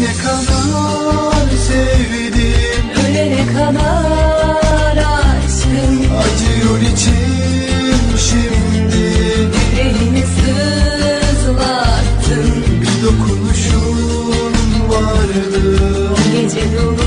Ölene kadar sevdim, ölene kadar aşkım. acıyor içim şimdi. Yüreğimi sızlattın, Bir dokunuşun vardı. o gece dolu